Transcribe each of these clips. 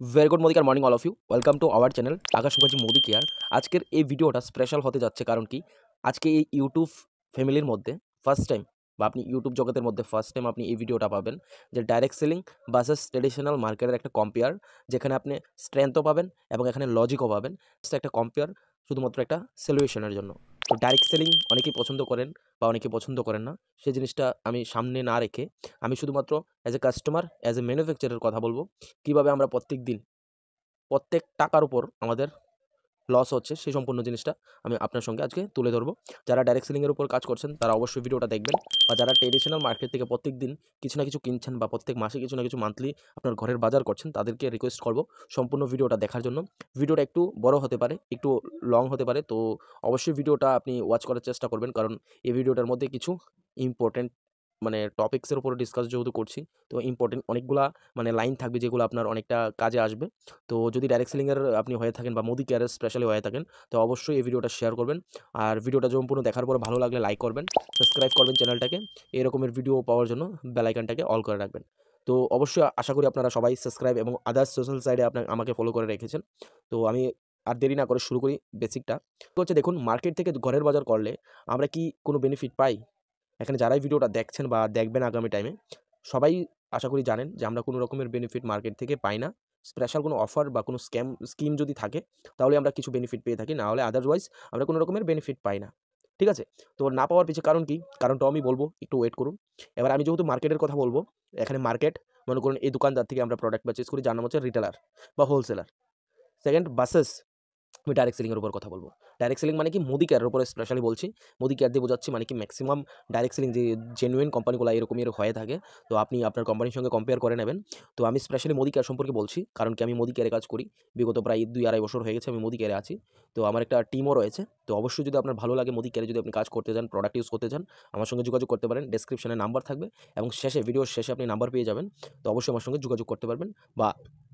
Very good morning morning all of you welcome to our channel Akash Mukherjee Modi care. আজকের এই ভিডিওটা special হতে যাচ্ছে কারণ কি আজকে এই ইউটিউব ফ্যামিলির মধ্যে ফার্স্ট টাইম বা আপনি ইউটিউব জগতের মধ্যে ফার্স্ট টাইম আপনি এই ভিডিওটা পাবেন যে ডাইরেক্ট সেলিং ভার্সেস ট্রেডিশনাল মার্কেটের একটা কম্পেয়ার, যেখানে আপনি স্ট্রেংথও পাবেন এবং এখানে লজিকও পাবেন। একটা কম্পেয়ার শুধুমাত্র একটা সলিউশনের জন্য। তো ডাইরেক্ট সেলিং অনেকেই পছন্দ করেন বা অনেকে পছন্দ করেন না, সেই জিনিসটা আমি সামনে না রেখে আমি শুধুমাত্র as a customer as a ম্যানুফ্যাকচারের কথা বলবো। কীভাবে আমরা প্রত্যেক দিন প্রত্যেক টাকার উপর আমাদের লস হচ্ছে সেই সম্পূর্ণ জিনিসটা আমি আপনার সঙ্গে আজকে তুলে ধরবো। যারা ডাইরেক্ট সেলিংয়ের উপর কাজ করছেন তারা অবশ্যই ভিডিওটা দেখবেন, বা যারা ট্রেডিশনাল মার্কেট থেকে প্রত্যেক দিন কিছু না কিছু কিনছেন বা প্রত্যেক মাসে কিছু না কিছু মান্থলি আপনার ঘরের বাজার করছেন তাদেরকে রিকোয়েস্ট করবো সম্পূর্ণ ভিডিওটা দেখার জন্য। ভিডিওটা একটু বড় হতে পারে, একটু লং হতে পারে, তো অবশ্যই ভিডিওটা আপনি ওয়াচ করার চেষ্টা করবেন, কারণ এই ভিডিওটার মধ্যে কিছু ইম্পর্টেন্ট টপিক্সের উপরে ডিসকাস যেহেতু করছি, তো ইম্পর্টেন্ট অনেকগুলা লাইন থাকবে যেগুলো আপনার অনেকটা কাজে আসবে। তো যদি ডাইরেক্ট সেলিংয়ের আপনি হয়ে থাকেন বা মোদি কেয়ারের স্পেশালি হয়ে থাকেন, তো অবশ্যই এই ভিডিওটা শেয়ার করবেন। আর ভিডিওটা সম্পূর্ণ দেখার পর ভালো লাগলে লাইক করবেন, সাবস্ক্রাইব করবেন চ্যানেলটাকে, এরকমের ভিডিও পাওয়ার জন্য বেল আইকনটাকে অল করে রাখবেন। তো অবশ্যই আশা করি আপনারা সবাই সাবস্ক্রাইব এবং আদার্স সোশ্যাল সাইডে আমাকে ফলো করে রেখেছেন। তো আমি আর দেরি না করে শুরু করি বেসিকটা। তো হচ্ছে দেখুন, মার্কেট থেকে ঘরের বাজার করলে আমরা কি কোনো বেনিফিট পাই? এখানে যারাই ভিডিওটা দেখছেন বা দেখবেন আগামী টাইমে, সবাই আশা করি জানেন যে আমরা কোনো রকমের বেনিফিট মার্কেট থেকে পাই না। স্পেশাল কোনো অফার বা কোনো স্কিম যদি থাকে তাহলে আমরা কিছু বেনিফিট পেয়ে থাকি, না হলে আদারওয়াইজ আমরা কোনো রকমের বেনিফিট পাই না। ঠিক আছে? তো না পাওয়ার পিছে কারণ কি? কারণটাও আমি বলবো, একটু ওয়েট করুন। এবার আমি যেহেতু মার্কেটের কথা বলবো, এখানে মার্কেট মনে করুন এই দোকানদার থেকে আমরা প্রোডাক্ট পারচেজ করি, যার নাম হচ্ছে রিটেলার বা হোলসেলার। সেকেন্ড বাসেস আমি ডাইরেক্ট সেলিংয়ের উপর কথা বলবো। ডাইরেক্ট সেলিং মানে কি মোদি কেয়ারের উপরে স্পেশালি বলছি। মোদি কেয়ার দিয়ে বোঝাচ্ছি মানে কি ম্যাক্সিমাম ডাইরেক্ট সেলিং যে জেনুইন কোম্পানিগুলো এরকমই হয়ে থাকে। তো আপনি আপনার কোম্পানির সঙ্গে কম্পেয়ার করে নেবেন। তো আমি স্পেশালি মোদি কেয়ার সম্পর্কে বলছি, কারণ কি আমি মোদি কেয়ারে কাজ করি। বিগত প্রায় ২-২.৫ বছর হয়ে গেছে আমি মোদি কেয়ারে আছি। তো আমার একটা টিমও রয়েছে। তো অবশ্যই যদি আপনার ভালো লাগে মোদি কেয়ারে যদি আপনি কাজ করতে চান, প্রোডাক্ট ইউজ করতে চান, আমার সঙ্গে যোগাযোগ করতে পারেন। ডেসক্রিপশনে নাম্বার থাকবে এবং ভিডিওর শেষে আপনি নাম্বার পেয়ে যাবেন। তো অবশ্যই আমার সঙ্গে যোগাযোগ করতে পারবেন, বা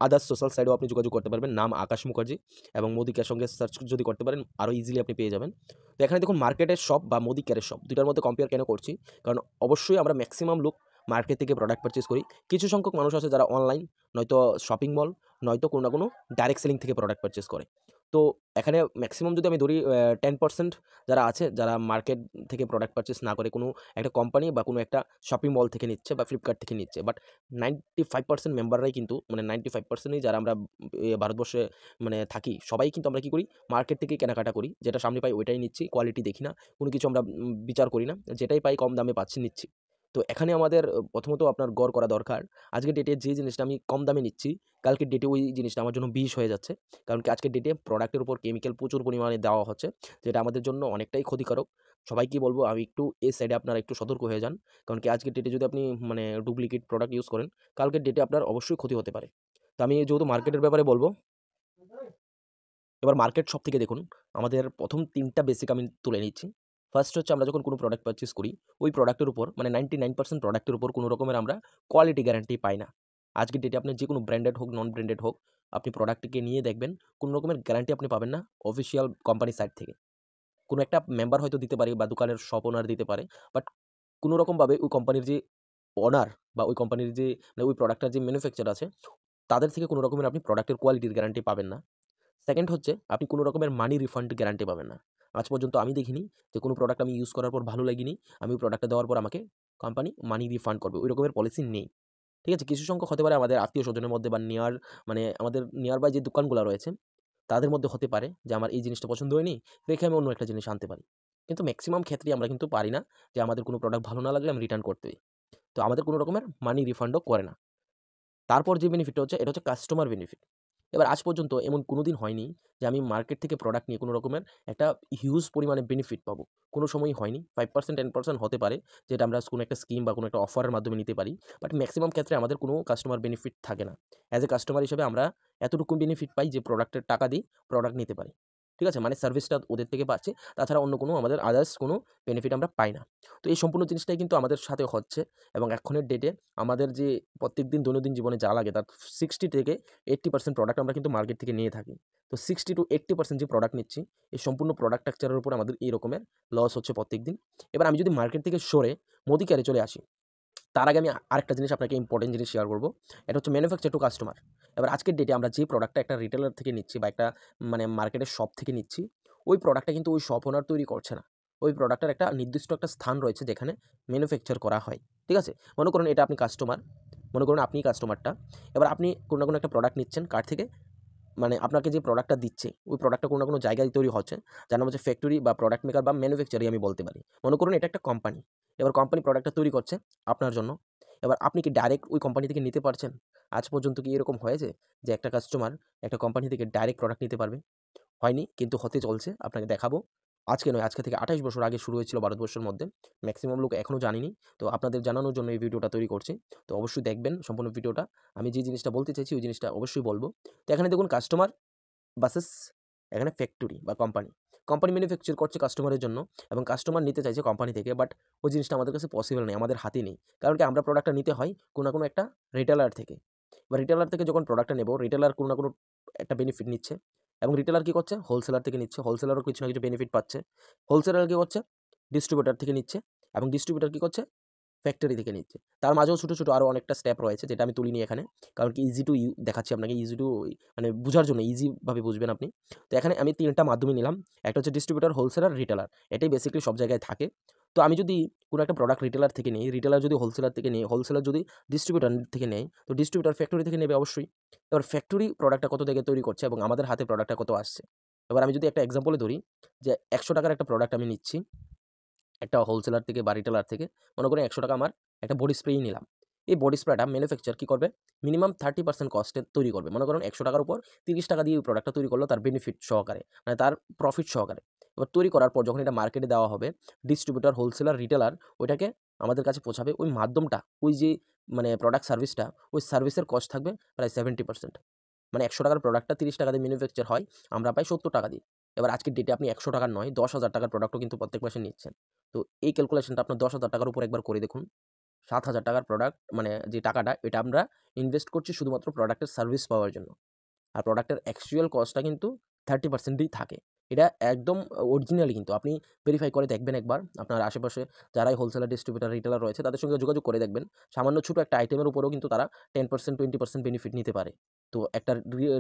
আদার্স সোশ্যাল সাইটেও আপনি যোগাযোগ করতে পারবেন। নাম আকাশ মুখার্জি এবং মোদি কেয়ার সঙ্গে সার্চ যদি করতে পারেন আরও ইজিলি আপনি পেয়ে যাবেন। তো এখানে দেখুন, মার্কেটের শপ বা মোদি কেয়ারের শপ দুইটার মধ্যে কম্পেয়ার কেন করছি? কারণ অবশ্যই আমরা ম্যাক্সিমাম লোক মার্কেট থেকে প্রোডাক্ট পারচেজ করি। কিছু সংখ্যক মানুষ আছে যারা অনলাইন, নয়তো শপিং মল, নয়তো কোনো না কোনো ডাইরেক্ট সেলিং থেকে প্রোডাক্ট পারচেজ করে। তো এখানে ম্যাক্সিমাম যদি আমি ধরি 10% যারা আছে, যারা মার্কেট থেকে প্রোডাক্ট পারচেজ না করে কোনো একটা কোম্পানি বা কোনো একটা শপিং মল থেকে নিচ্ছে বা ফ্লিপকার্ট থেকে নিচ্ছে। বাট 95% মেম্বাররাই কিন্তু 95%ই যারা আমরা ভারতবর্ষে থাকি, সবাই কিন্তু আমরা কী করি? মার্কেট থেকেই কেনাকাটা করি। যেটা সামনে পাই ওইটাই নিচ্ছি, কোয়ালিটি দেখি না। কোনো কিছু আমরা বিচার করি না। যেটাই পাই কম দামে পাচ্ছি, নিচ্ছি। তো এখানে আমাদের প্রথমত আপনার গড় করা দরকার। আজকের ডেটে যে জিনিসটা আমি কম দামে নিচ্ছি, কালকের ডেটে ওই জিনিসটা আমার জন্য বিষ হয়ে যাচ্ছে। কারণ কি আজকের ডেটে প্রোডাক্টের উপর কেমিক্যাল প্রচুর পরিমাণে দেওয়া হচ্ছে, যেটা আমাদের জন্য অনেকটাই ক্ষতিকারক। সবাইকে বলব আমি একটু এই সাইডে আপনারা একটু সতর্ক হয়ে যান। কারণ কি আজকের ডেটে যদি আপনি ডুপ্লিকেট প্রোডাক্ট ইউজ করেন, কালকের ডেটে আপনার অবশ্যই ক্ষতি হতে পারে। তো আমি যেহেতু মার্কেটের ব্যাপারে বলব, এবার মার্কেট শপ থেকে দেখুন, আমাদের প্রথম ৩ টা বেসিক আমি তুলে নিচ্ছি। ফার্স্ট হচ্ছে আমরা যখন কোনো প্রোডাক্ট পারচেজ করি, ওই প্রোডাক্টের উপর 99% প্রোডাক্টের উপর কোনো রকমের আমরা কোয়ালিটি গ্যারান্টি পাই না। আজকের ডেটে আপনি যে কোনো ব্র্যান্ডেড হোক, নন ব্র্যান্ডেড হোক, আপনি প্রোডাক্টকে নিয়ে দেখবেন কোনো রকমের গ্যারান্টি আপনি পাবেন না অফিসিয়াল কোম্পানির সাইড থেকে। কোনো একটা মেম্বার হয়তো দিতে পারে বা দোকানের শপ ওনার দিতে পারে। বাট কোনো রকমভাবে ওই কোম্পানির যে ওনার বা ওই কোম্পানির যে ওই প্রোডাক্টটার যে ম্যানুফ্যাকচার আছে, তাদের থেকে কোনো রকমের আপনি প্রোডাক্টের কোয়ালিটির গ্যারান্টি পাবেন না। সেকেন্ড হচ্ছে আপনি কোনো রকমের মানি রিফান্ড গ্যারান্টি পাবেন না। আজ পর্যন্ত আমি দেখিনি যে কোনো প্রোডাক্ট আমি ইউজ করার পর ভালো লাগেনি, আমি ওই প্রোডাক্টটা দেওয়ার পর আমাকে কোম্পানি মানি রিফান্ড করবে। ওই রকমের পলিসি নেই। ঠিক আছে? কিছু সংখ্যক হতে পারে আমাদের আত্মীয়স্বজনের মধ্যে বা আমাদের নিয়ার বাই যে দোকানগুলা রয়েছে, তাদের মধ্যে হতে পারে যে আমার এই জিনিসটা পছন্দ হয়নি, রেখে আমি অন্য একটা জিনিস আনতে পারি। কিন্তু মেক্সিমাম ক্ষেত্রেই আমরা কিন্তু পারি না যে আমাদের কোনো প্রোডাক্ট ভালো না লাগলে আমি রিটার্ন করতে। তো আমাদের কোনো রকমের মানি রিফান্ডও করে না। তারপর যে বেনিফিটটা হচ্ছে, এটা হচ্ছে কাস্টমার বেনিফিট। এবার আজ পর্যন্ত এমন কোনোদিন হয়নি যে আমি মার্কেট থেকে প্রোডাক্ট নিয়ে কোনো রকমের একটা হিউজ পরিমাণে বেনিফিট পাবো। কোনো সময়ই হয়নি। 5% 10% হতে পারে, যেটা আমরা কোনো একটা স্কিম বা কোনো একটা অফারের মাধ্যমে নিতে পারি। বাট মেক্সিমাম ক্ষেত্রে আমাদের কোনো কাস্টমার বেনিফিট থাকে না। অ্যাজ এ কাস্টমার হিসেবে আমরা এতটুকু বেনিফিট পাই যে প্রোডাক্টের টাকা দিয়ে প্রোডাক্ট নিতে পারি। ঠিক আছে? সার্ভিসটা ওদের থেকে পাচ্ছি। তাছাড়া অন্য কোনো আমাদের আদার্স কোনো বেনিফিট আমরা পাই না। তো এই সম্পূর্ণ জিনিসটাই কিন্তু আমাদের সাথে হচ্ছে, এবং এখনের ডেটে আমাদের যে প্রত্যেকদিন দৈনন্দিন জীবনে যা লাগে তার 60 থেকে 80% প্রোডাক্ট আমরা কিন্তু মার্কেট থেকে নিয়ে থাকি। তো 60 to 80% যে প্রোডাক্ট নিচ্ছি, এই সম্পূর্ণ প্রোডাক্ট স্ট্রাকচারের উপর আমাদের এই রকমের লস হচ্ছে প্রত্যেকদিন। এবার আমি যদি মার্কেট থেকে সরে মোদি কেয়ারে চলে আসি, তার আগে আমি আরেকটা জিনিস আপনাকে ইম্পর্টেন্ট জিনিস শেয়ার করবো, এটা হচ্ছে ম্যানুফ্যাকচার টু কাস্টমার। এবার আজকের ডেটে আমরা যে প্রোডাক্টটা একটা রিটেলার থেকে নিচ্ছি বা একটা মানে মার্কেটের শপ থেকে নিচ্ছি, ওই প্রোডাক্টটা কিন্তু ওই শপ ওনার তৈরি করছে না। ওই প্রোডাক্টের একটা নির্দিষ্ট একটা স্থান রয়েছে যেখানে ম্যানুফ্যাকচার করা হয়। ঠিক আছে? মনে করুন এটা আপনি কাস্টমার, মনে করুন আপনি কাস্টমারটা। এবার আপনি কোনো না কোনো একটা প্রোডাক্ট নিচ্ছেন কার থেকে, মানে আপনাকে যে প্রোডাক্টটা দিচ্ছে ওই প্রোডাক্টটা কোনো না কোনো জায়গায় তৈরি হচ্ছে, যার নাম হচ্ছে ফ্যাক্টরি বা প্রোডাক্ট মেকার বা ম্যানুফ্যাকচারই আমি বলতে পারি। মনে করুন এটা একটা কোম্পানি। এবার কোম্পানি প্রোডাক্টটা তৈরি করছে আপনার জন্য। এবার আপনি কি ডাইরেক্ট ওই কোম্পানি থেকে নিতে পারছেন? আজ পর্যন্ত কি এরকম হয়েছে যে একটা কাস্টমার একটা কোম্পানি থেকে ডাইরেক্ট প্রোডাক্ট নিতে পারবে? হয়নি, কিন্তু হতে চলছে। আপনাকে দেখাবো। আজকে নয়, আজকে থেকে 28 বছর আগে শুরু হয়েছিল ভারতবর্ষের মধ্যে। ম্যাক্সিমাম লোক এখনও জানেনি। তো আপনাদের জানানোর জন্য এই ভিডিওটা তৈরি করছি। তো অবশ্যই দেখবেন সম্পূর্ণ ভিডিওটা। আমি যে জিনিসটা বলতে চাইছি ওই জিনিসটা অবশ্যই বলবো। তো এখানে দেখুন কাস্টমার ভার্সাস এখানে ফ্যাক্টরি বা কোম্পানি। কোম্পানি ম্যানুফ্যাকচার করছে কাস্টমারের জন্য এবং কাস্টমার নিতে চাইছে কোম্পানি থেকে, বাট ওই জিনিসটা আমাদের কাছে পসিবল নেই, আমাদের হাতে নেই। কারণ কি আমরা প্রোডাক্টটা নিতে হয় কোনো না কোনো একটা রিটেলার থেকে। বা রিটেলার থেকে যখন প্রোডাক্টটা নেব, রিটেলার কোনো না কোনো একটা বেনিফিট নিচ্ছে এবং রিটেলার কী করছে? হোলসেলার থেকে নিচ্ছে, হোলসেলারও কিছু না কিছু বেনিফিট পাচ্ছে। হোলসেলার কী করছে? ডিস্ট্রিবিউটার থেকে নিচ্ছে এবং ডিস্ট্রিবিউটার কী করছে? ফ্যাক্টরি থেকে নিচ্ছে। তার মাঝেও ছোটো, ছোটো আরও অনেকটা স্টেপ রয়েছে যেটা আমি তুলিনি এখানে। কারণ কি ইজি টু দেখাচ্ছি আপনাকে, ইজি টু মানে বুঝার জন্য, ইজিভাবে বুঝবেন আপনি। তো এখানে আমি ৩টা মাধ্যমে নিলাম। একটা হচ্ছে ডিস্ট্রিবিউটর, হোলসেলার, রিটেলার। এটাই বেসিক্যালি সব জায়গায় থাকে। তো আমি যদি কোনো একটা প্রোডাক্ট রিটেলার থেকে নিই, রিটেলার যদি হোলসেলার থেকে নিই, হোলসেলার যদি ডিস্ট্রিবিউটর থেকে নেয়, তো ডিস্ট্রিবিউটর ফ্যাক্টরি থেকে নেবে অবশ্যই। এবার ফ্যাক্টরি প্রোডাক্টটা কত থেকে তৈরি করছে এবং আমাদের হাতে প্রোডাক্টটা কত আসছে। এবার আমি যদি একটা এক্সাম্পলে ধরি যে ৳১০০ একটা প্রোডাক্ট আমি নিচ্ছি একটা হোলসেলার থেকে বা রিটেলার থেকে। মনে করেন ৳১০০ আমার একটা বডি স্প্রেই নিলাম। এই বডি স্প্রেটা ম্যানুফ্যাকচার কী করবে? মিনিমাম 30% কস্টে তৈরি করবে। মনে করেন ৳১০০ উপর ৳৩০ দিয়ে ওই প্রোডাক্টটা তৈরি করলো তার বেনিফিট সহকারে, মানে তার প্রফিট সহকারে। এবার তৈরি করার পর যখন এটা মার্কেটে দেওয়া হবে, ডিস্ট্রিবিউটর, হোলসেলার, রিটেলার ওইটাকে আমাদের কাছে পৌঁছাবে। ওই মাধ্যমটা, ওই যে মানে প্রোডাক্ট সার্ভিসটা, ওই সার্ভিসের কস্ট থাকবে প্রায় 70%। মানে ৳১০০ প্রোডাক্টটা ৳৩০ দিয়ে ম্যানুফ্যাকচার হয়, আমরা পাই ৳৭০ দিয়ে। এবার আজকের ডেটে আপনি ৳১০০ নয়, ৳১০,০০০ প্রোডাক্টও কিন্তু প্রত্যেক মাসে নিচ্ছেন। তো এই ক্যালকুলেশনটা আপনার ৳১০,০০০ উপর একবার করে দেখুন। ৳৭,০০০ প্রোডাক্ট মানে যে টাকাটা এটা আমরা ইনভেস্ট করছি শুধুমাত্র প্রোডাক্টের সার্ভিস পাওয়ার জন্য। আর প্রোডাক্টের অ্যাকচুয়াল কস্টটা কিন্তু 30%ই থাকে। এটা একদম অরিজিনালি, কিন্তু আপনি ভেরিফাই করে দেখবেন একবার। আপনার আশেপাশে যারাই হোলসেলার, ডিস্ট্রিবিউটর, রিটেলার রয়েছে তাদের সঙ্গে যোগাযোগ করে দেখবেন। সামান্য ছোট একটা আইটেমের উপরেও কিন্তু তারা 10% 20% বেনিফিট নিতে পারে। তো একটা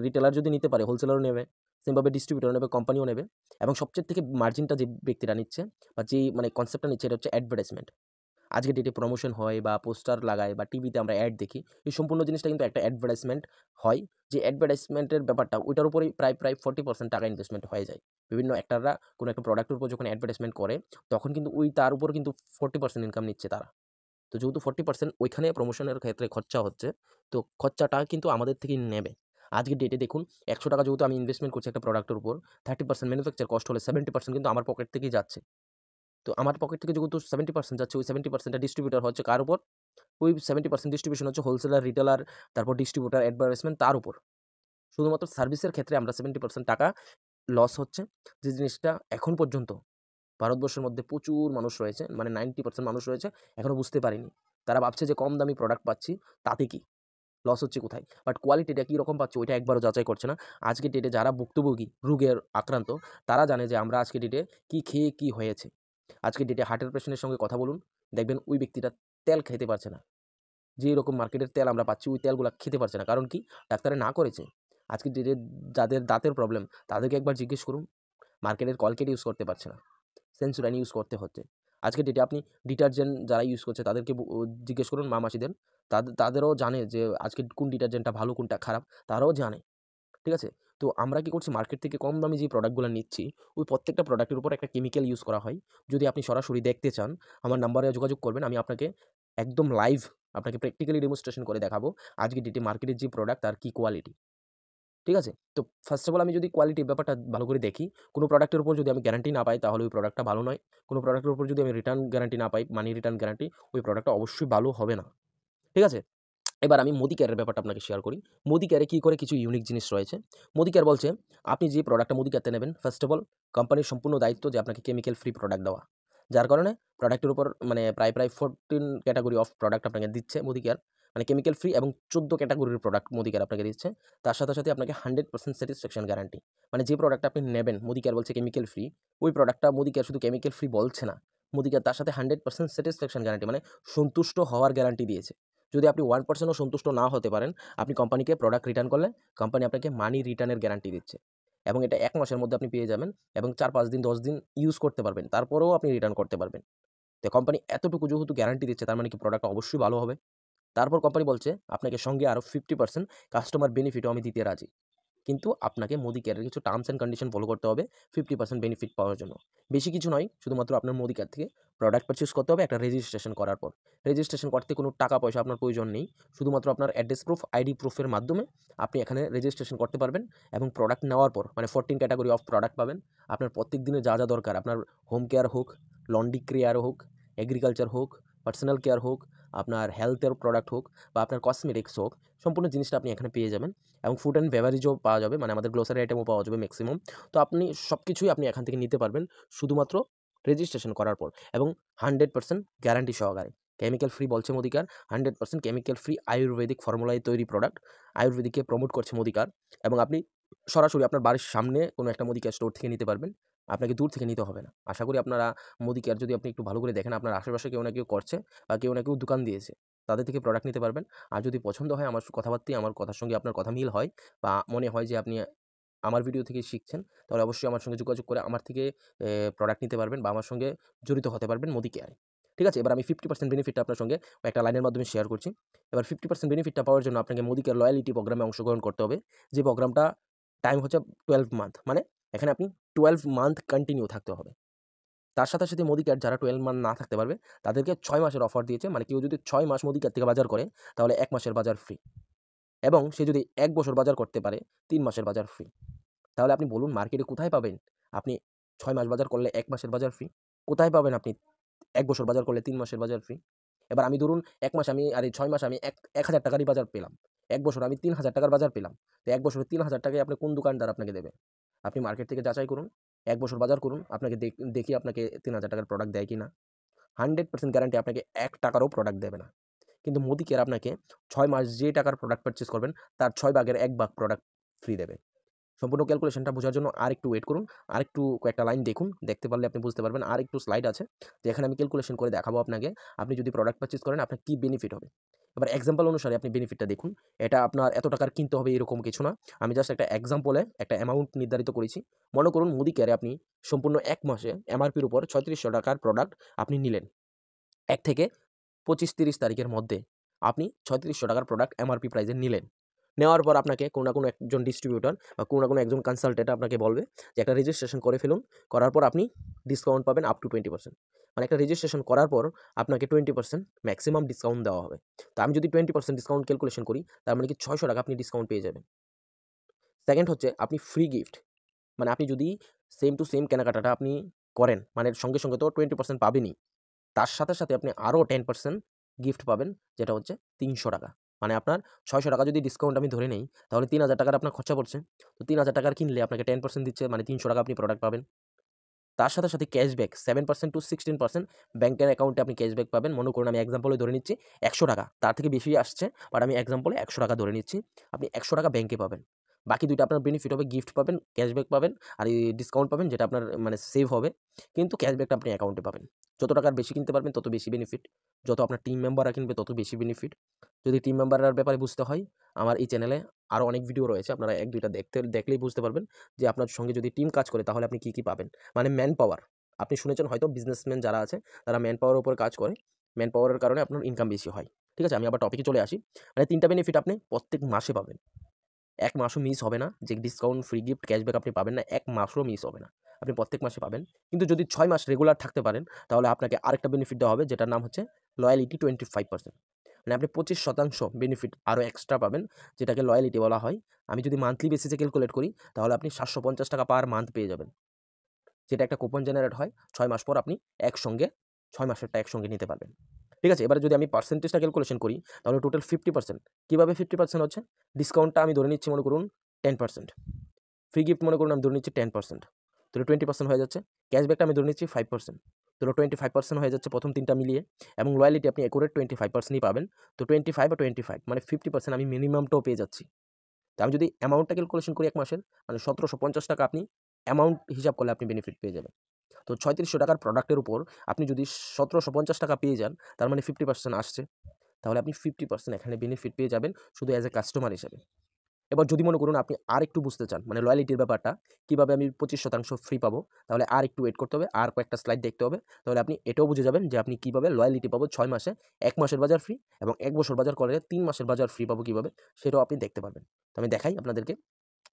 রিটেলার যদি নিতে পারে, হোলসেলারও নেবে, সেমভাবে ডিস্ট্রিবিউটরও নেবে, কোম্পানিও নেবে এবং সবচেয়ে থেকে মার্জিনটা যে ব্যক্তিরা নিচ্ছে বা যেই মানে কনসেপ্টটা নিচ্ছে এটা হচ্ছে অ্যাডভার্টাইজমেন্ট। আজকের ডেটে প্রমোশন হয় বা পোস্টার লাগায় বা টিভিতে আমরা অ্যাড দেখি। এই সম্পূর্ণ জিনিসটা কিন্তু একটা অ্যাডভার্টাইজমেন্ট হয়। যে অ্যাডভার্টাইজমেন্টের ব্যাপারটা ওইটার উপরেই প্রায় 40% টাকা ইনভেস্টমেন্ট হয়ে যায়। বিভিন্ন অ্যাক্টররা কোনো একটা প্রোডাক্টের উপর যখন অ্যাডভার্টাইজমেন্ট করে তখন কিন্তু ওই তার উপর কিন্তু 40% ইনকাম নিচ্ছে তারা। তো যেহেতু 40% ওইখানে প্রমোশনের ক্ষেত্রে খরচা হচ্ছে, তো খরচাটা কিন্তু আমাদের থেকেই নেবে। আজকের ডেটে দেখুন ৳১০০ যেহেতু আমি ইনভেস্টমেন্ট করছি একটা প্রোডাক্টের উপর, 30% ম্যানুফ্যাকচার কস্ট হলে 70% কিন্তু আমার পকেট থেকেই যাচ্ছে। তো আমার পকেট থেকে যেহেতু 70% যাচ্ছে, ওই 70% টা ডিস্ট্রিবিউটর হচ্ছে কার উপর? ওই 70% ডিস্ট্রিবিউশন হচ্ছে হোলসেলার, রিটেলার, তারপর ডিস্ট্রিবিউটর, অ্যাডভার্টাইজমেন্ট তার উপর। শুধুমাত্র সার্ভিসের ক্ষেত্রে আমরা 70% টাকা লস হচ্ছে। যে জিনিসটা এখন পর্যন্ত ভারতবর্ষের মধ্যে প্রচুর মানুষ রয়েছে, মানে 90% মানুষ রয়েছে এখনো বুঝতে পারেনি। তারা ভাবছে যে কম দামি প্রোডাক্ট পাচ্ছি, তাতে কি? লস হচ্ছে কোথায়? বাট কোয়ালিটিটা কি রকম পাচ্ছি ওইটা একবারও যাচাই করছে না। আজকের ডেটে যারা ভুক্তভোগী, রোগের আক্রান্ত, তারা জানে যে আমরা আজকের ডেটে কি খেয়ে কি হয়েছে। আজকের ডেটে হার্টের পেশেন্টের সঙ্গে কথা বলুন, দেখবেন ওই ব্যক্তিটা তেল খেতে পারছে না। যেই রকম মার্কেটের তেল আমরা পাচ্ছি ওই তেলগুলা খেতে পারছে না। কারণ কি? ডাক্তারে না করেছে। আজকের ডেটে যাদের দাঁতের প্রবলেম তাদেরকে একবার জিজ্ঞেস করুন, মার্কেটের কলগেট ইউজ করতে পারছে না। সেন্সোডাইন ইউজ করতে হচ্ছে। আজকের ডেটে আপনি ডিটারজেন্ট যারা ইউজ করছে তাদেরকে জিজ্ঞেস করুন, মা-মাসিদের। তাদেরও জানে যে আজকে কোন ডিটারজেন্টটা ভালো কোনটা খারাপ, তারাও জানে। ঠিক আছে? তো আমরা কি করছি, মার্কেট থেকে কম দামি যে প্রোডাক্টগুলা নিচ্ছি, ওই প্রত্যেকটা প্রোডাক্টের উপর একটা কেমিক্যাল ইউজ করা হয়। যদি আপনি সরাসরি দেখতে চান, আমার নাম্বারে যোগাযোগ করবেন। আমি আপনাকে একদম লাইভ আপনাকে প্র্যাকটিক্যালি ডেমনস্ট্রেশন করে দেখাবো। আজকের ডেটে মার্কেটের যে প্রোডাক্ট তার কি কোয়ালিটি। ঠিক আছে? তো ফার্স্ট অফ অল আমি যদি কোয়ালিটির ব্যাপারটা ভালো করে দেখি, কোনো প্রোডাক্টের উপর যদি আমি গ্যারান্টি না পাই তাহলে ওই প্রোডাক্টটা ভালো নয়। কোনো প্রোডাক্টের উপর যদি আমি রিটার্ন গ্যারান্টি না পাই, মানি রিটার্ন গ্যারান্টি, ওই প্রোডাক্টটা অবশ্যই ভালো হবে না। ঠিক আছে? এবার আমি মোদি কেয়ারের ব্যাপারটা আপনাকে শেয়ার করি। মোদি কেয়ারে কি করে কিছু ইউনিক জিনিস রয়েছে। মোদি কেয়ার বলছে, আপনি যে প্রোডাক্টটা মোদি কেয়ারতে নেবেন, ফার্স্ট অফ অল কোম্পানির সম্পূর্ণ দায়িত্ব যে আপনাকে কেমিক্যাল ফ্রি প্রোডাক্ট দেওয়া। যার কারণে প্রোডাক্টের উপর মানে প্রায় 14 ক্যাটেগরি অফ প্রোডাক্ট আপনাকে দিচ্ছে মোদি কেয়ার। মানে কেমিক্যাল ফ্রি এবং 14 ক্যাটেগরির প্রোডাক্ট মোদি কেয়ার আপনাকে দিচ্ছে। তার সাথে, সাথে আপনাকে 100% স্যাটিসফ্যাকশন গ্যারান্টি। মানে যে প্রোডাক্টটা আপনি নেবেন, মোদি কেয়ার বলছে কেমিক্যাল ফ্রি, ওই প্রোডাক্টটা মোদি কেয়ার শুধু কেমিক্যাল ফ্রি বলছে না। মুদিকেয়ার তার সাথে 100% স্যাটিসফ্যাকশন গ্যারান্টি, মানে সন্তুষ্ট হওয়ার গ্যারান্টি দিয়েছে। যদি আপনি 1%ও সন্তুষ্ট না হতে পারেন, আপনি কোম্পানিকে প্রোডাক্ট রিটার্ন করলে কোম্পানি আপনাকে মানি রিটার্নের গ্যারান্টি দিচ্ছে, এবং এটা 1 মাসের মধ্যে আপনি পেয়ে যাবেন, এবং 4-5 দিন 10 দিন ইউজ করতে পারবেন, তারপরেও আপনি রিটার্ন করতে পারবেন। তো কোম্পানি এতটুকু যেহেতু গ্যারান্টি দিচ্ছে, তার মানে কি প্রোডাক্টটা অবশ্যই ভালো হবে। তারপর কোম্পানি বলছে আপনাকে সঙ্গে আরও 50% কাস্টমার বেনিফিটও আমি দিতে রাজি। কিন্তু আপনাকে মোদি কেয়ারের কিছু টার্মস অ্যান্ড কন্ডিশন ফলো করতে হবে 50% বেনিফিট পাওয়ার জন্য। বেশি কিছু নয়, শুধুমাত্র আপনার মোদি কেয়ার থেকে প্রোডাক্ট পারচেজ করতে হবে একটা রেজিস্ট্রেশন করার পর। রেজিস্ট্রেশন করতে কোনো টাকা পয়সা আপনার প্রয়োজন নেই। শুধুমাত্র আপনার অ্যাড্রেস প্রুফ, আইডি প্রুফের মাধ্যমে আপনি এখানে রেজিস্ট্রেশন করতে পারবেন, এবং প্রোডাক্ট নেওয়ার পর মানে 14 ক্যাটাগরি অফ প্রোডাক্ট পাবেন। আপনার প্রত্যেক দিনে যা দরকার, আপনার হোম কেয়ার হোক, লন্ড্রি কেয়ার হোক, এগ্রিকালচার হোক, পার্সোনাল কেয়ার হোক, আপনার হেলথের প্রোডাক্ট হোক, বা আপনার কসমেটিক্স হোক, সম্পূর্ণ জিনিসটা আপনি এখানে পেয়ে যাবেন। এবং ফুড অ্যান্ড বেভারেজও পাওয়া যাবে, মানে আমাদের গ্লোসারি আইটেমও পাওয়া যাবে ম্যাক্সিমাম। তো আপনি সব কিছুই আপনি এখান থেকে নিতে পারবেন শুধুমাত্র রেজিস্ট্রেশন করার পর, এবং 100% গ্যারান্টি সহকারে। কেমিক্যাল ফ্রি বলছে মোদিকার, 100% কেমিক্যাল ফ্রি আয়ুর্বেদিক ফর্মুলায় তৈরি প্রোডাক্ট। আয়ুর্বেদিককে প্রমোট করছে মোদিকার, এবং আপনি সরাসরি আপনার বাড়ির সামনে কোনো একটা মোদিকার স্টোর থেকে নিতে পারবেন। আপনাকে দূর থেকে নিতে হবে না। আশা করি আপনারা মোদিকার যদি আপনি একটু ভালো করে দেখেন, আপনার আশেপাশে কেউ না কেউ করছে, বা কেউ না কেউ দোকান দিয়েছে, তাদের থেকে প্রোডাক্ট নিতে পারবেন। আর যদি পছন্দ হয়, আমার কথাবার্তায় আমার কথার সঙ্গে আপনার কথা মিল হয়, বা মনে হয় যে আপনি আমার ভিডিও থেকে শিখছেন, তাহলে অবশ্যই আমার সঙ্গে যোগাযোগ করে আমার থেকে প্রোডাক্ট নিতে পারবেন, বা আমার সঙ্গে জড়িত হতে পারবেন মোদি কেয়ারে। ঠিক আছে? এবার আমি 50% বেনিফিটটা আপনার সঙ্গে একটা লাইনের মাধ্যমে শেয়ার করছি। এবার 50% বেনিফিটটা পাওয়ার জন্য আপনাকে মোদি কেয়ার লয়ালিটি প্রোগ্রামে অংশগ্রহণ করতে হবে। যে প্রোগ্রামটা টাইম হচ্ছে 12 মান্থ, মানে এখানে আপনি 12 মান্থ কন্টিনিউ থাকতে হবে। তার সাথে, সাথে মোদি কেয়ার যারা 12 মান্থ না থাকতে পারবে, তাদেরকে 6 মাসের অফার দিয়েছে। মানে কেউ যদি 6 মাস মোদি কেয়ার থেকে বাজার করে, তাহলে 1 মাসের বাজার ফ্রি। এবং সে যদি 1 বছর বাজার করতে পারে, 3 মাসের বাজার ফ্রি। তাহলে আপনি বলুন মার্কেটে কোথায় পাবেন? আপনি 6 মাস বাজার করলে 1 মাসের বাজার ফ্রি। কোথায় পাবেন আপনি 1 বছর বাজার করলে 3 মাসের বাজার ফ্রি? এবার আমি ধরুন ১ মাস আমি আর এই 6 মাস আমি ৳১,০০০ টাকারই বাজার পেলাম। ১ বছর আমি ৳৩,০০০ টাকার বাজার পেলাম। তো 1 বছরে ৳৩,০০০ টাকায় আপনি কোন দোকানদার আপনাকে দেবে? আপনি মার্কেট থেকে যাচাই করুন। 1 বছর বাজার করুন। আপনাকে দেখি আপনাকে ৳৩,০০০ টাকার প্রোডাক্ট দেয় কিনা? 100% গ্যারান্টি আপনাকে ৳১ টাকারও প্রোডাক্ট দেবে না। কিন্তু মোদি কেয়ার আপনাকে 6 মাস যে টাকার প্রোডাক্ট পারচেজ করবেন, তার 6 ভাগের 1 ভাগ প্রোডাক্ট ফ্রি দেবে। সম্পূর্ণ ক্যালকুলেশনটা বোঝার জন্য আরেকটু ওয়েট করুন। আরেকটু কয়েকটা লাইন দেখুন। দেখতে পারলে আপনি বুঝতে পারবেন। আরেকটু স্লাইড আছে, যেখানে আমি ক্যালকুলেশন করে দেখাবো আপনাকে। আপনি যদি প্রোডাক্ট পারচেজ করেন, আপনার কি বেনিফিট হবে। এবার এক্সাম্পল অনুসারে আপনি বেনিফিটটা দেখুন। এটা আপনার এত টাকার কিনতে হবে এরকম কিছু না। আমি জাস্ট একটা এক্সাম্পলে একটা অ্যামাউন্ট নির্ধারিত করেছি। মনে করুন মোদি কেয়ারে আপনি সম্পূর্ণ 1 মাসে এমআরপির উপর ৳৩৬০০ টাকার প্রোডাক্ট আপনি নিলেন। ১ থেকে ২৫-৩০ তারিখের মধ্যে আপনি ৳৩৬০০ টাকার প্রোডাক্ট এমআরপি প্রাইসে নিলেন। নেওয়ার পর আপনাকে কোনো না কোনো একজন ডিস্ট্রিবিউটর বা কোনো না কোনো একজন কনসালটেন্ট আপনাকে বলবে যে একটা রেজিস্ট্রেশন করে ফেলুন। করার পর আপনি ডিসকাউন্ট পাবেন আপ টু 20%। মানে একটা রেজিস্ট্রেশন করার পর আপনাকে 20% ম্যাক্সিমাম ডিসকাউন্ট দেওয়া হবে। তো আমি যদি 20% ডিসকাউন্ট ক্যালকুলেশন করি, তার মানে কি ৳৬০০ টাকা আপনি ডিসকাউন্ট পেয়ে যাবেন। সেকেন্ড হচ্ছে আপনি ফ্রি গিফট, মানে আপনি যদি সেম টু সেম কেনাকাটাটা আপনি করেন, মানে সঙ্গে, সঙ্গে তো 20% পাবেনই। তার সাথে, সাথে আপনি আরও 10% গিফট পাবেন, যেটা হচ্ছে ৳৩০০ টাকা। মানে আপনার ৳৬০০ টাকা যদি ডিসকাউন্ট আমি ধরে নেই, তাহলে ৳৩,০০০ টাকার আপনার খরচা পড়ছে। তো ৳৩,০০০ টাকার কিনলে আপনাকে 10% দিচ্ছে, মানে ৳৩০০ টাকা আপনি প্রোডাক্ট পাবেন। তার সাথে, সাথে ক্যাশব্যাক 7% to 16% ব্যাংকের অ্যাকাউন্টে আপনি ক্যাশব্যাক পাবেন। মনে করুন আমি এক্সাম্পলে ধরে নিচ্ছি ৳১০০ টাকা, তার থেকে বেশি আসছে, বাট আমি এক্সাম্পলে ৳১০০ টাকা ধরে নিচ্ছি। আপনি ৳১০০ টাকা ব্যাংকে পাবেন। বাকি ২ টা আপনার বেনিফিট হবে, গিফট পাবেন, ক্যাশব্যাক পাবেন, আর এই ডিসকাউন্ট পাবেন, যেটা আপনার মানে সেভ হবে। কিন্তু ক্যাশব্যাকটা আপনি অ্যাকাউন্টে পাবেন। যত টাকার বেশি কিনতে পারবেন তত বেশি বেনিফিট। যত আপনার টিম মেম্বাররা কিনবে তত বেশি বেনিফিট। যদি টিম মেম্বাররার ব্যাপারে বুঝতে হয়, আমার এই চ্যানেলে আরও অনেক ভিডিও রয়েছে। আপনারা ১-২ টা দেখলেই বুঝতে পারবেন যে আপনার সঙ্গে যদি টিম কাজ করে তাহলে আপনি কি পাবেন। মানে ম্যান পাওয়ার। আপনি শুনেছেন হয়তো বিজনেসম্যান যারা আছে তারা ম্যান পাওয়ারের উপর কাজ করে। ম্যান পাওয়ারের কারণে আপনার ইনকাম বেশি হয়। ঠিক আছে? আমি আবার টপিকে চলে আসি। মানে ৩ টা বেনিফিট আপনি প্রত্যেক মাসে পাবেন। ১ মাসও মিস হবে না। যে ডিসকাউন্ট, ফ্রি গিফট, ক্যাশব্যাক আপনি পাবেন না। ১ মাসও মিস হবে না। আপনি প্রত্যেক মাসে পাবেন। কিন্তু যদি ৬ মাস রেগুলার থাকতে পারেন, তাহলে আপনাকে আরেকটা বেনিফিট দেওয়া হবে, যেটার নাম হচ্ছে লয়ালিটি 25%। মানে আপনি 25% বেনিফিট আরও এক্সট্রা পাবেন, যেটাকে লয়ালিটি বলা হয়। আমি যদি মান্থলি বেসিসে ক্যালকুলেট করি, তাহলে আপনি ৳৭৫০ টাকা পার মান্থ পেয়ে যাবেন। যেটা একটা কুপন জেনারেট হয়। ৬ মাস পর আপনি একসঙ্গে ৬ মাসেরটা একসঙ্গে নিতে পারবেন। ঠিক আছে? এবারে যদি আমি পার্সেন্টেজটা ক্যালকুলেশন করি, তাহলে টোটাল 50%। কিভাবে 50% হচ্ছে? ডিসকাউন্টটা আমি ধরে নিচ্ছি মনে করুন 10%। ফ্রি গিফট মনে করুন আমি ধরে নিচ্ছি 10%। তাহলে 20% হয়ে যাচ্ছে। ক্যাশব্যাকটা আমি ধরে নিচ্ছি 5%। তাহলে 25% হয়ে যাচ্ছে প্রথম ৩ টা মিলিয়ে, এবং লয়ালিটি আপনি একুরেট 25%ই পাবেন। তো 25 আর 25 মানে 50% আমি মিনিমামটাও পেয়ে যাচ্ছি। তো আমি যদি অ্যামাউন্টটা ক্যালকুলেশন করি ১ মাসের, মানে ৳১৭৫০ টাকা আপনি অ্যামাউন্ট হিসাব করলে আপনি বেনিফিট পেয়ে যাবেন। তো ৩৬০০ টাকার প্রোডাক্টের উপর আপনি যদি ১৭৫০ টাকা পেয়ে যান, তার মানে 50% আসছে। তাহলে আপনি 50% এখানে বেনিফিট পেয়ে যাবেন শুধু অ্যাজ এ কাস্টমার হিসেবে। এবার যদি মনে করুন আপনি আরেকটু বুঝতে চান, মানে লয়ালিটির ব্যাপারটা, কিভাবে আমি 25% ফ্রি পাবো, তাহলে আর একটু ওয়েট করতে হবে, আর কয়েকটা স্লাইড দেখতে হবে। তাহলে আপনি এটাও বুঝে যাবেন যে আপনি কিভাবে লয়ালিটি পাবো 6 মাসে, ১ মাসের বাজার ফ্রি, এবং ১ বছর বাজার করলে 3 মাসের বাজার ফ্রি পাবো কিভাবে, সেটাও আপনি দেখতে পারবেন। তো আমি দেখাই আপনাদেরকে।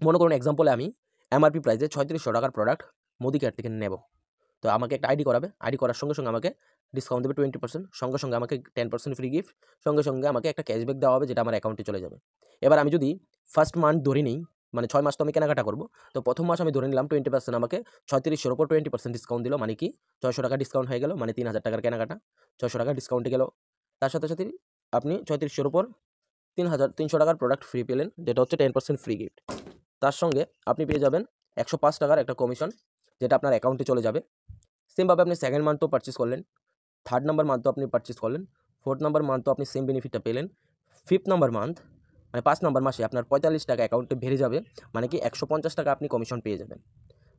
মনে করুন এক্সাম্পলে আমি এমআরপি প্রাইসে ৩৬০০ টাকার প্রোডাক্ট মোদি কেয়ার থেকে নেব। তো আমাকে একটা আইডি করাবে, আইডি করার সঙ্গে সঙ্গে আমাকে ডিসকাউন্ট দেবে 20%, সঙ্গে সঙ্গে আমাকে 10% ফ্রি গিফট, সঙ্গে সঙ্গে আমাকে একটা ক্যাশব্যাক দেওয়া হবে যেটা আমার অ্যাকাউন্টে চলে যাবে। এবার আমি যদি ফার্স্ট মান্থ ধরে নিই, মানে 6 মাস তো আমি কেনাকাটা করবো, তো প্রথম মাস আমি ধরে নিলাম 20% আমাকে ৩৬০০ উপর 20% ডিসকাউন্ট দিল, মানে কি ৬০০ টাকা ডিসকাউন্ট হয়ে গেল, মানে 3000 টাকার কেনাকাটা ৬০০ টাকা ডিসকাউন্টে গেল। তার সাথে সাথে আপনি ৩৬০০ উপর ৩০০ টাকার প্রোডাক্ট ফ্রি পেলেন, যেটা হচ্ছে 10% ফ্রি গিফট। তার সঙ্গে আপনি পেয়ে যাবেন 105 টাকার একটা কমিশন, যেটা আপনার অ্যাকাউন্টে চলে যাবে। সেমভাবে আপনি সেকেন্ড মান্থও পারচেস করলেন, থার্ড নাম্বার মান্থও আপনি পারচেস করলেন, ফোর্থ নাম্বার মান্থও আপনি সেম বেনিফিটটা পেলেন। ফিফথ নাম্বার মান্থ, মানে 5 নাম্বার মাসে আপনার 45 টাকা অ্যাকাউন্টে বেড়ে যাবে, মানে কি 150 টাকা আপনি কমিশন পেয়ে যাবেন।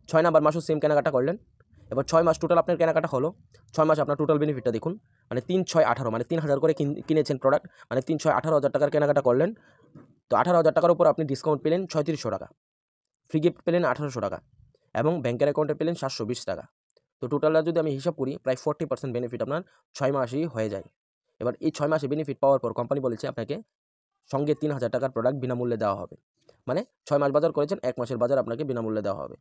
6 নাম্বার মাসও সেম কেনাকাটা করলেন। এবার 6 মাস টোটাল আপনার কেনাকাটা হলো। 6 মাসে আপনার টোটাল বেনিফিটটা দেখুন, মানে 3 6 18, মানে 3000 করে কিনেছেন প্রোডাক্ট, মানে 3 6 18,000 টাকার কেনাকাটা করলেন। তো 18,000 টাকার উপর আপনি ডিসকাউন্ট পেলেন ৩৬০০ টাকা, ফ্রি গিফট পেলেন 1800 টাকা, এবং ব্যাংকের অ্যাকাউন্টে পেলেন 720 টাকা। তো টোটালটা যদি আমি হিসাব করি, প্রায় 40% বেনিফিট আপনার 6 মাসেই হয়ে যায়। এবার এই 6 মাসে বেনিফিট পাওয়ার পর কোম্পানি বলেছে আপনাকে সঙ্গে 3000 টাকার প্রোডাক্ট বিনামূল্যে দেওয়া হবে। মানে 6 মাস বাজার করেছেন, 1 মাসের বাজার আপনাকে বিনামূল্যে দেওয়া হবে।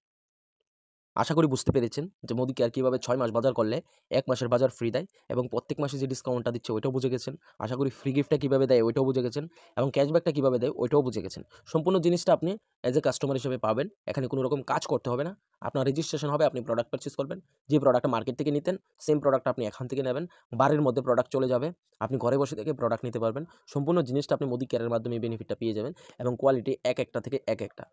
আশা করি বুঝতে পেরেছেন যে মোদি কেয়ার কীভাবে 6 মাস বাজার করলে 1 মাসের বাজার ফ্রি দেয়, এবং প্রত্যেক মাসে যে ডিসকাউন্টটা দিচ্ছে ওইটাও বুঝে গেছেন। আশা করি ফ্রি গিফটটা কীভাবে দেয় ওইটাও বুঝে গেছেন, এবং ক্যাশব্যাকটা কীভাবে দেয় ওইটাও বুঝে গেছেন। সম্পূর্ণ জিনিসটা আপনি অ্যাজ এ কাস্টমার হিসেবে পাবেন। এখানে কোনো রকম কাজ করতে হবে না। আপনার রেজিস্ট্রেশন হবে, আপনি প্রোডাক্ট পারচেজ করবেন। যে প্রোডাক্টটা মার্কেট থেকে নিতেন সেম প্রোডাক্ট আপনি এখান থেকে নেবেন। বারের মধ্যে প্রোডাক্ট চলে যাবে, আপনি ঘরে বসে থেকে প্রোডাক্ট নিতে পারবেন। সম্পূর্ণ জিনিসটা আপনি মোদি কেয়ারের মাধ্যমে এই বেনিফিটটা পেয়ে যাবেন, এবং কোয়ালিটি এক একটা থেকে এক একটা।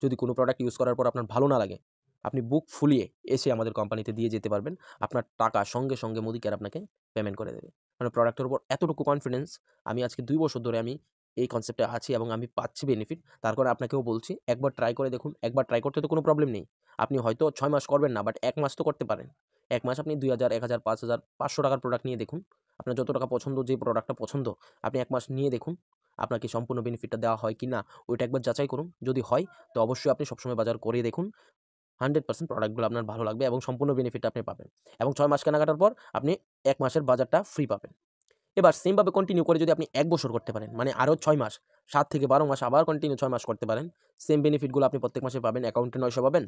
যদি কোনো প্রোডাক্ট ইউজ করার পর আপনার ভালো না লাগে, আপনি বুক ফুলিয়ে এসে আমাদের কোম্পানিতে দিয়ে যেতে পারবেন। আপনার টাকা সঙ্গে সঙ্গে মোদি কেয়ার আপনাকে পেমেন্ট করে দেবে। মানে প্রোডাক্টের উপর এতটুকু কনফিডেন্স, আমি আজকে 2 বছর ধরে আমি এই কনসেপ্টে আছি এবং আমি পাচ্ছি বেনিফিট। তার কারণে আপনাকেও বলছি একবার ট্রাই করে দেখুন। একবার ট্রাই করতে তো কোনো প্রবলেম নেই। আপনি হয়তো 6 মাস করবেন না, বাট 1 মাস তো করতে পারেন। 1 মাস আপনি 2000, 1000, 5000, 500 টাকার প্রোডাক্ট নিয়ে দেখুন। আপনার যত টাকা পছন্দ, যে প্রোডাক্টটা পছন্দ আপনি 1 মাস নিয়ে দেখুন। আপনাকে সম্পূর্ণ বেনিফিটটা দেওয়া হয় কি না ওইটা একবার যাচাই করুন। যদি হয় তো অবশ্যই আপনি সবসময় বাজার করে দেখুন। 100% প্রোডাক্টগুলো আপনার ভালো লাগবে এবং সম্পূর্ণ বেনিফিট আপনি পাবেন, এবং 6 মাস কেনাকাটার পর আপনি 1 মাসের বাজারটা ফ্রি পাবেন। এবার সেমভাবে কন্টিনিউ করে যদি আপনি 1 বছর করতে পারেন, মানে আরও 6 মাস, 7 থেকে 12 মাস আবার কন্টিনিউ 6 মাস করতে পারেন, সেম বেনিফিটগুলো আপনি প্রত্যেক মাসে পাবেন। অ্যাকাউন্টে 900 পাবেন,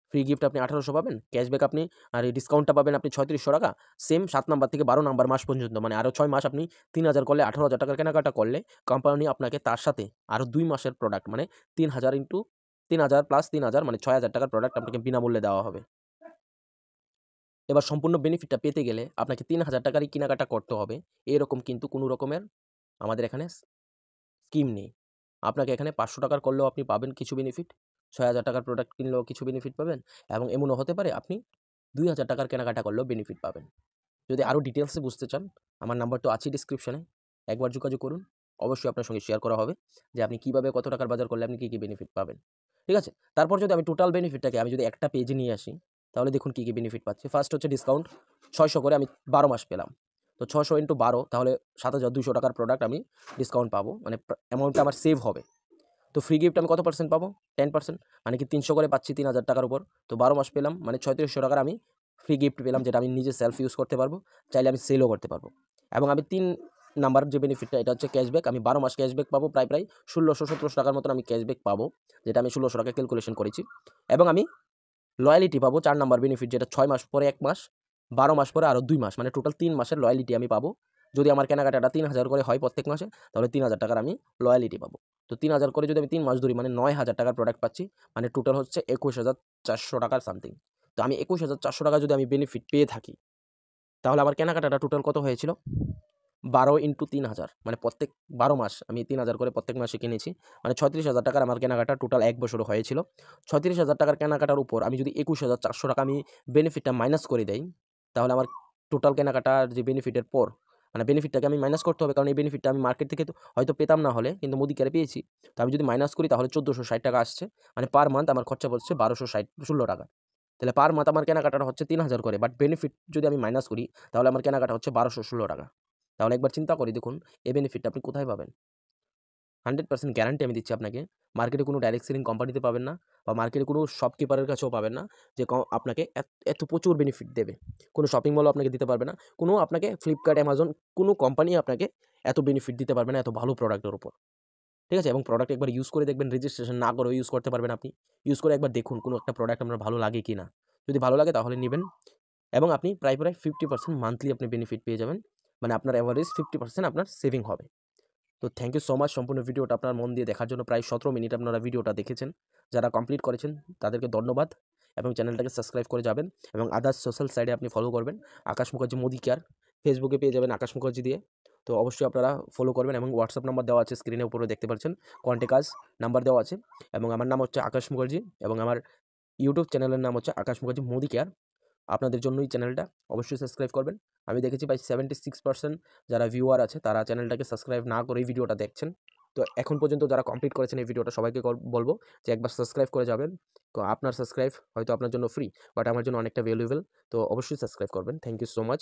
ফ্রি গিফট আপনি 1800 পাবেন, ক্যাশব্যাক আপনি, আর এই ডিসকাউন্টটা পাবেন আপনি ৩৬০০ টাকা। সেম 7 নাম্বার থেকে 12 নাম্বার মাস পর্যন্ত, মানে আরও 6 মাস আপনি 3000 করলে, 18,000 টাকার কেনাকাটা করলে কোম্পানি আপনাকে তার সাথে আরও 2 মাসের প্রোডাক্ট, মানে 3000 ইন্টু 3000 প্লাস 3000, মানে 6000 টাকার প্রোডাক্ট আপনাকে বিনামূল্যে দেওয়া হবে। এবার সম্পূর্ণ বেনিফিটটা পেতে গেলে আপনাকে 3000 টাকারই কেনাকাটা করতে হবে, এরকম কিন্তু কোনো রকমের আমাদের এখানে স্কিম নেই। আপনাকে এখানে 500 টাকার করলেও আপনি পাবেন কিছু বেনিফিট, 6000 টাকার প্রোডাক্ট কিনলেও কিছু বেনিফিট পাবেন, এবং এমনও হতে পারে আপনি 2000 টাকার কেনাকাটা করলেও বেনিফিট পাবেন। যদি আরও ডিটেইলসে বুঝতে চান, আমার নাম্বার তো আছেই ডিসক্রিপশনে, একবার যোগাযোগ করুন। অবশ্যই আপনার সঙ্গে শেয়ার করা হবে যে আপনি কীভাবে কত টাকার বাজার করলে আপনি কী, কী বেনিফিট পাবেন। ঠিক আছে? তারপর যদি আমি টোটাল বেনিফিটটাকে আমি যদি একটা পেজে নিয়ে আসি, তাহলে দেখুন কী, কী বেনিফিট পাচ্ছি। ফার্স্ট হচ্ছে ডিসকাউন্ট 600 করে আমি 12 মাস পেলাম। তো 600 ইন্টু 12 তাহলে 7200 টাকার প্রোডাক্ট আমি ডিসকাউন্ট পাবো, মানে অ্যামাউন্টটা আমার সেভ হবে। তো ফ্রি গিফট আমি কত পার্সেন্ট পাবো? 10%, মানে কি 300 করে পাচ্ছি 3000 টাকার উপর। তো 12 মাস পেলাম, মানে 3600 টাকার আমি ফ্রি গিফট পেলাম, যেটা আমি নিজে সেলফ ইউজ করতে পারবো, চাইলে আমি সেলও করতে পারবো। এবং আমি 3 নাম্বার যে বেনিফিটটা, এটা হচ্ছে ক্যাশব্যাক। আমি 12 মাস ক্যাশব্যাক পাবো, প্রায় 1600-1700 টাকার মতন আমি ক্যাশব্যাক পাবো, যেটা আমি 1600 টাকা ক্যালকুলেশন করেছি। এবং আমি লয়ালিটি পাবো 4 নাম্বার বেনিফিট, যেটা 6 মাস পরে 1 মাস, 12 মাস পরে আরও 2 মাস, মানে টোটাল 3 মাসের লয়ালিটি আমি পাবো। যদি আমার কেনাকাটাটা 3000 করে হয় প্রত্যেক মাসে, তাহলে 3000 টাকার আমি লয়ালিটি পাবো। তো 3000 করে যদি আমি 3 মাস ধরি, মানে 9000 টাকার প্রোডাক্ট পাচ্ছি, মানে টোটাল হচ্ছে 21400 টাকার সামথিং। তো আমি 21400 টাকা যদি আমি বেনিফিট পেয়ে থাকি, তাহলে আমার কেনাকাটাটা টোটাল কত হয়েছিল? 12 ইন্টু 3000, মানে প্রত্যেক 12 মাস আমি 3000 করে প্রত্যেক মাসে কিনেছি, মানে 36,000 টাকার আমার কেনাকাটা টোটাল 1 বছরে হয়েছিল। 36,000 টাকার কেনাকাটার উপর আমি যদি 21400 টাকা আমি বেনিফিটটা মাইনাস করে দেই, তাহলে আমার টোটাল কেনাকাটার যে বেনিফিটের পর, মানে বেনিফিটটাকে আমি মাইনাস করতে হবে, কারণ এই বেনিফিটটা আমি মার্কেট থেকে তো হয়তো পেতাম না হলে, কিন্তু মোদি কেয়ারে পেয়েছি। তো আমি যদি মাইনাস করি তাহলে 1460 টাকা আসছে, মানে পার মান্থ আমার খরচা পড়ছে 1260 টাকা। তো তাহলে পার মান্থ আমার কেনাকাটাটা হচ্ছে 3000 করে, বাট বেনিফিট যদি আমি মাইনাস করি তাহলে আমার কেনাকাটা হচ্ছে 1216 টাকা। তাহলে একবার চিন্তা করি দেখুন এই বেনিফিটটা আপনি কোথায় পাবেন। 100% গ্যারান্টি আমি দিচ্ছি আপনাকে। মার্কেটে কোনো ডাইরেক্ট সেলিং কোম্পানিতে পাবেন না, বা মার্কেটে কোনো শপকিপারের কাছেও পাবেন না যে আপনাকে এত প্রচুর বেনিফিট দেবে। কোনো শপিং মলও আপনাকে দিতে পারবে না। কোনো আপনাকে ফ্লিপকার্ট, অ্যামাজন কোনো কোম্পানি আপনাকে এত বেনিফিট দিতে পারবে না এত ভালো প্রোডাক্টের উপর। ঠিক আছে? এবং প্রোডাক্ট একবার ইউজ করে দেখবেন, রেজিস্ট্রেশন না করেও ইউজ করতে পারবেন আপনি। ইউজ করে একবার দেখুন কোনো একটা প্রোডাক্ট আপনার ভালো লাগে কিনা। যদি ভালো লাগে তাহলে নিবেন, এবং আপনি প্রায় 50% মান্থলি আপনি বেনিফিট পেয়ে যাবেন। মানে আপনার এভারেজ 50% আপনার সেভিং হবে। তো থ্যাংক ইউ সো মাচ সম্পূর্ণ ভিডিওটা আপনার মন দিয়ে দেখার জন্য। প্রায় 17 মিনিট আপনারা ভিডিওটা দেখেছেন। যারা কমপ্লিট করেছেন তাদেরকে ধন্যবাদ, এবং চ্যানেলটাকে সাবস্ক্রাইব করে যাবেন, এবং আদার্স সোশ্যাল সাইটে আপনি ফলো করবেন আকাশ মুখার্জি মোদি কেয়ার। ফেসবুকে পেয়ে যাবেন আকাশ মুখার্জি দিয়ে। তো অবশ্যই আপনারা ফলো করবেন, এবং হোয়াটসঅ্যাপ নাম্বার দেওয়া আছে স্ক্রিনের উপরে দেখতে পাচ্ছেন, কন্ট্যাক্ট আস নাম্বার দেওয়া আছে। এবং আমার নাম হচ্ছে আকাশ মুখার্জি, এবং আমার ইউটিউব চ্যানেলের নাম হচ্ছে আকাশ মুখার্জি মোদি কেয়ার। আপনাদের জন্যই চ্যানেলটা, অবশ্যই সাবস্ক্রাইব করবেন। আমি দেখেছি প্রায় 76% যারা ভিউয়ার আছে তারা চ্যানেলটাকে সাবস্ক্রাইব না করেই ভিডিওটা দেখছেন। তো এখন পর্যন্ত যারা কমপ্লিট করেছেন এই ভিডিওটা সবাইকে বলবো যে একবার সাবস্ক্রাইব করে যাবেন। তো আপনার সাবস্ক্রাইব হয়তো আপনার জন্য ফ্রি, বাট আমার জন্য অনেকটা ভ্যালুয়েবল। তো অবশ্যই সাবস্ক্রাইব করবেন। Thank you so much.